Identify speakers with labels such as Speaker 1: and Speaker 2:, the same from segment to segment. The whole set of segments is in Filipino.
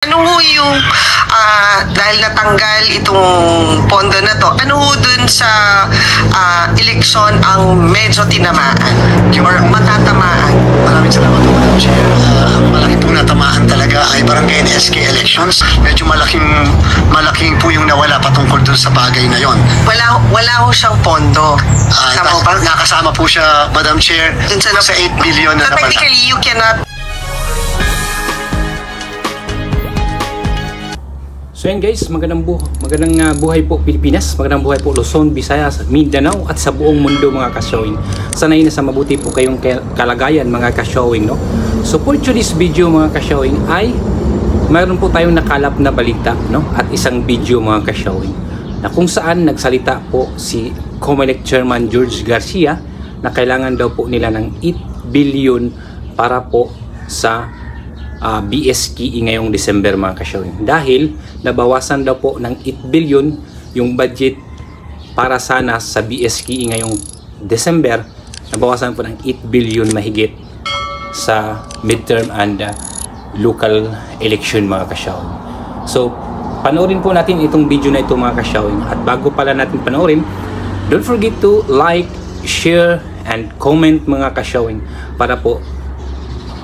Speaker 1: Ano ho yung, dahil natanggal itong pondo na to, ano ho dun sa eleksyon ang medyo tinamaan or matatamaan?
Speaker 2: Maraming salamat po, Madam Chair. Ang malaki pong natamaan talaga ay Barangay and SK elections. Medyo malaking po yung nawala patungkol dun sa bagay na yon.
Speaker 1: Wala ho siyang pondo. Tama ba?
Speaker 2: Nakasama po siya, Madam Chair,
Speaker 1: Dun
Speaker 2: sa 8 billion na
Speaker 1: So
Speaker 2: nawala.
Speaker 1: technically, you cannot.
Speaker 3: So yan guys, magandang buhay po Pilipinas, magandang buhay po Luzon, Visayas, Mindanao at sa buong mundo mga ka-showing. Sanay na sa mabuti po kayong kalagayan mga ka-showing, no? So for today's video mga ka-showing ay mayroon po tayong nakalap na balita, no? At isang video mga ka-showing na kung saan nagsalita po si COMELEC Chairman George Garcia na kailangan daw po nila ng 8 billion para po sa BSKE ngayong December mga ka-showing, dahil nabawasan daw po ng 8 billion yung budget para sana sa BSKE ngayong December. Nabawasan po ng 8 billion mahigit sa midterm and local election mga ka-showing. So panoorin po natin itong video na ito mga ka-showing, at bago pala natin panoorin, don't forget to like, share and comment mga ka-showing para po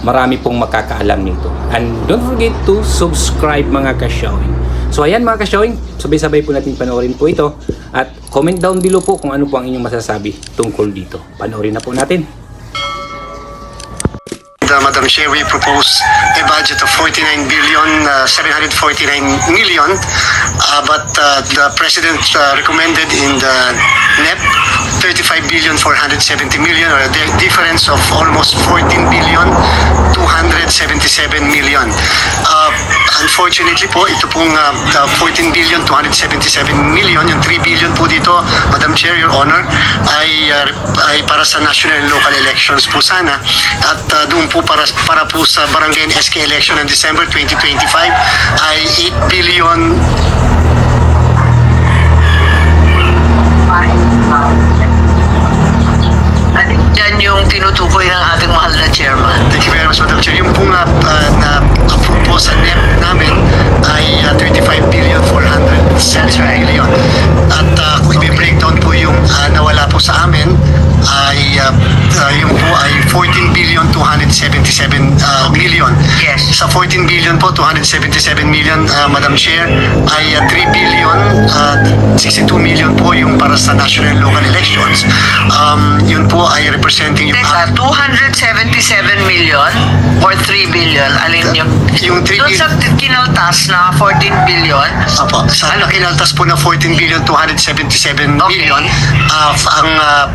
Speaker 3: marami pong makakaalam nito. And don't forget to subscribe mga ka-showing. So ayan mga ka-showing, sabay-sabay po natin panoorin po ito. At comment down below po kung ano po ang inyong masasabi tungkol dito. Panoorin na po natin.
Speaker 2: Madam Chair, we propose a budget of 49 billion, 749 million, but the President recommended in the NEP 35 billion 470 million, or a difference of almost 14 billion 277 million. Unfortunately po, ito pong 14 billion 277 million, yung 3 billion po dito, Madam Chair, Your Honor, ay para sa national and local elections po sana, at doon po para po sa Barangay and SK election in December 2025 ay 8 billion.
Speaker 1: Yan yung tinutukoy ng ating mahal na chairman.
Speaker 2: Thank you very much, Madam Chair. Yung pong na-approve po sa NEP namin ay 35 billion 470 million. At kung i-breakdown po yung nawala po sa amin, ay yung po ay 14 billion 277 million.
Speaker 1: Yes.
Speaker 2: Sa 14 billion po 277 million, Madam Chair, ay 3 billion 62 million po yung para sa national and local elections. Yun po ay representing yung
Speaker 1: Teka, 277 million or 3 billion? Alin yung
Speaker 2: 3
Speaker 1: doon sa
Speaker 2: billion.
Speaker 1: kinaltas na 14 billion?
Speaker 2: Opo, sa kinaltas po na 14 billion 277 million, ang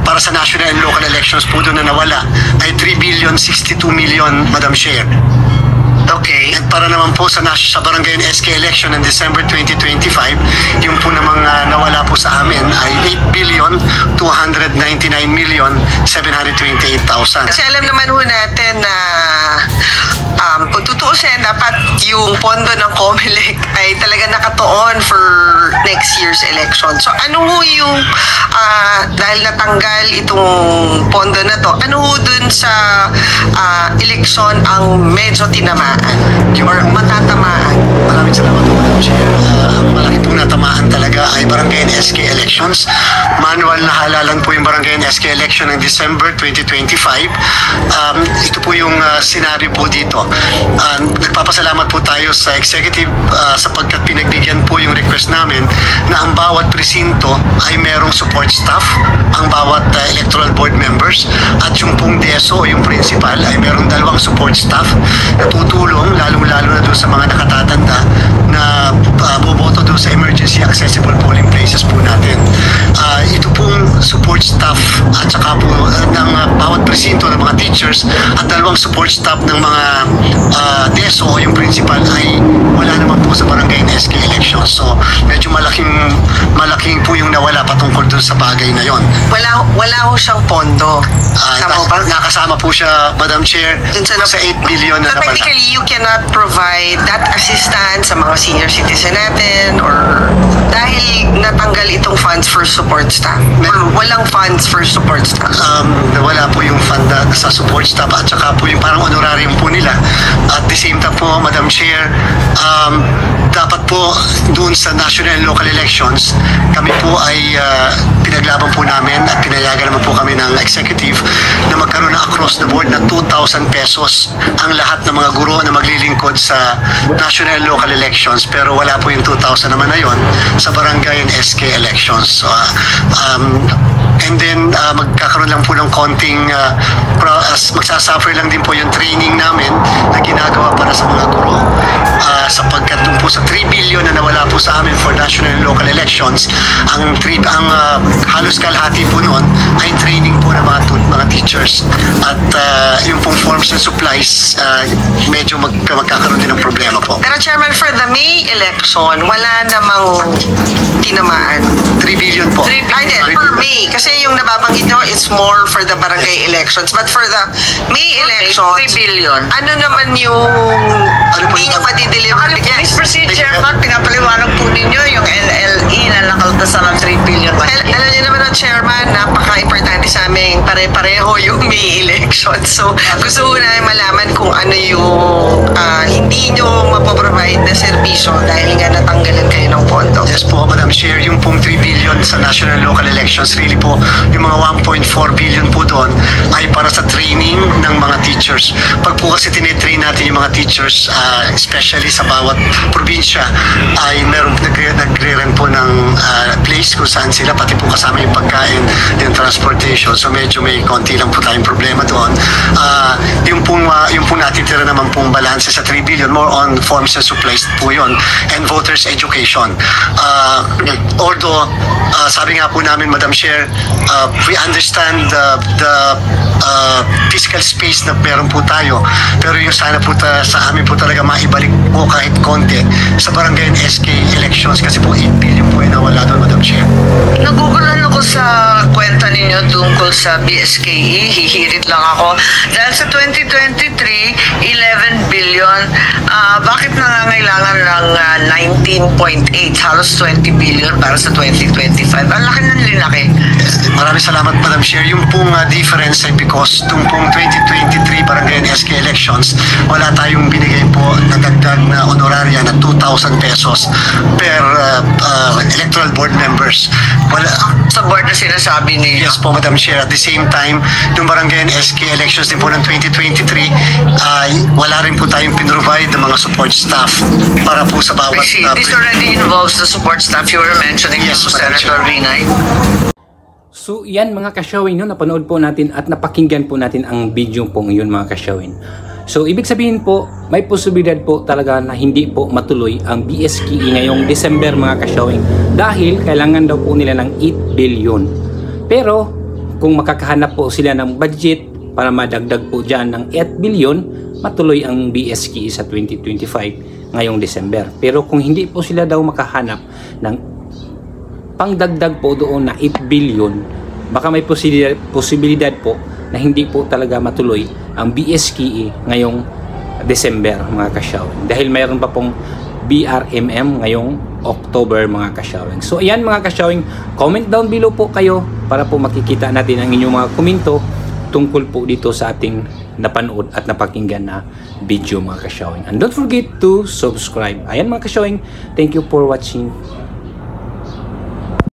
Speaker 2: para sa national and local elections po doon na nawala ay 3 billion 62 million, Madam Chair.
Speaker 1: Okay.
Speaker 2: At para naman po sa Barangay and SK election in December 2025, yung po namang nawala po sa amin ay 8 billion 299 million 728,000.
Speaker 1: Kasi alam naman ho natin na kung tutuusin, dapat yung pondo ng COMELEC ay talaga nakatuon for next year's election. So ano ho yung, dahil natanggal itong pondo na to, ano ho dun sa eleksyon ang medyo tinamaan or matatamaan?
Speaker 2: Maraming salamat po, Madam Chair. Ang malaki pong natamaan talaga ay Barangay and SK elections. Manual na halalan po yung Barangay and SK election ng December 2025. Ito po yung senaryo po dito. Nagpapasalamat po tayo sa executive sapagkat pinagbigyan po yung request namin na ang bawat presinto ay merong support staff, ang bawat electoral board members, at yung pong DSO, yung principal, ay merong 2 support staff na tutulong lalong-lalo na doon sa mga nakatatanda na boboto doon sa emergency accessible polling places po natin. Ito pong support staff at saka po ng bawat presinto ng mga teachers at 2 support staff ng mga DSO, yung principal, ay wala naman po sa Barangay and SK elections. So medyo malaking po yung nawala patungkol doon sa bagay na yon.
Speaker 1: Wala ho siyang pondo. Tama ba?
Speaker 2: Nakasama po siya, Madam Chair,
Speaker 1: Dun sa
Speaker 2: 8 billion na
Speaker 1: So
Speaker 2: nawala.
Speaker 1: technically, you cannot provide that assistance sa mga senior citizen natin or dahil natanggal itong funds for support staff or walang funds for support staff?
Speaker 2: Nawala po yung fund sa support staff at saka po yung parang honorarium po nila. At the same time po, Madam Chair, dapat po doon sa national and local elections, kami po ay pinaglaban po namin at pinayagan naman po kami ng executive na magkaroon na across the board na 2,000 pesos ang lahat ng mga guro na maglilingkod sa national and local elections, pero wala po yung 2,000 naman na yon sa barangay and SK elections. So, and then magkakaroon lang po ng konting magsasuffer lang din po yung training namin na ginagawa para sa mga guro sapagkat dun po sa 3 billion na nawala po sa amin for national and local elections, ang halos kalahati po noon ay training po ng mga teachers at yung pong forms and supplies medyo magkakaroon din ng problema po.
Speaker 1: Pero Chairman, for the May election, wala namang tinamaan.
Speaker 2: 3 billion po.
Speaker 1: For May, kasi yung nababanggit nyo is more for the barangay elections. But for the May elections,
Speaker 4: 3 billion.
Speaker 1: ano naman yung hindi nyo matideliver?
Speaker 4: Mr. Chairman, pinapaliwanag po ninyo yung NLE na nakaltasan ng 3 billion.
Speaker 1: Alam niyo naman ang Chairman, napaka-importante sa amin pare-pareho yung May election. So, gusto ko na malaman kung ano yung hindi nyo mapaprovide na serbisyo dahil nga natanggalan kayo ng pondo.
Speaker 2: Yes po, Madam Chair, yung pong 3 billion sa national and local elections, really po, yung mga 1.4 billion po doon ay para sa training ng mga teachers. Pag po kasi tinitrain natin yung mga teachers, especially sa bawat probinsya, ay meron nagre-rent po ng place kung saan sila, pati po kasama yung pagkain, yung transportation. So medyo may konti lang po tayong problema doon. Yung pong natitira naman pong balance sa 3 billion, more on forms and supplies po yun, and voters education. Although, sabi nga po namin, Madam Chair, we understand the fiscal space na meron po tayo, pero yung sana po sa amin po talaga maibalik po kahit konti sa barangay and SK elections kasi po 8 billion po yung nawala doon, Madam Chair.
Speaker 4: Nagugulan ako sa kwenta ninyo tungkol sa BSKE. Hihirit lang ako. Dahil sa 2023, 11 billion. Bakit nangangailangan ng 19.8, halos 20 billion para sa 2025? Ang laki ng linaki.
Speaker 2: Maraming salamat, Madam Chair. Yung pong difference ay because nung pong 2023 barangay and SK elections, wala tayong binigay po na dagdag na honoraria na 2,000 pesos per electoral board members. Wala.
Speaker 4: Sa board na sinasabi ninyo.
Speaker 2: Yes po, Madam Chair. At the same time, nung barangay and SK elections din po ng 2023, wala rin po tayong pinrovide ng mga support staff para po sa bawat...
Speaker 4: This already involves the support staff you were mentioning,
Speaker 2: Yes,
Speaker 4: to
Speaker 2: Madam
Speaker 4: Senator
Speaker 2: Chair.
Speaker 4: Rinay.
Speaker 3: So yan mga kasyawin, no, napanood po natin at napakinggan po natin ang video po ngayon mga kasyawin. So ibig sabihin po, may posibilidad po talaga na hindi po matuloy ang BSKE ngayong December mga kasyawin dahil kailangan daw po nila ng 8 billion. Pero kung makakahanap po sila ng budget para madagdag po dyan ng 8 billion, matuloy ang BSKE sa 2025 ngayong December. Pero kung hindi po sila daw makahanap ng pangdagdag po doon na 8 billion, baka may posibilidad po na hindi po talaga matuloy ang BSKE ngayong December mga kasyawin. Dahil mayroon pa pong BRMM ngayong October mga kasyawin. So ayan mga kasyawin, comment down below po kayo para po makikita natin ang inyong mga komento tungkol po dito sa ating napanood at napakinggan na video mga kasyawin. And don't forget to subscribe. Ayan mga kasyawin, thank you for watching.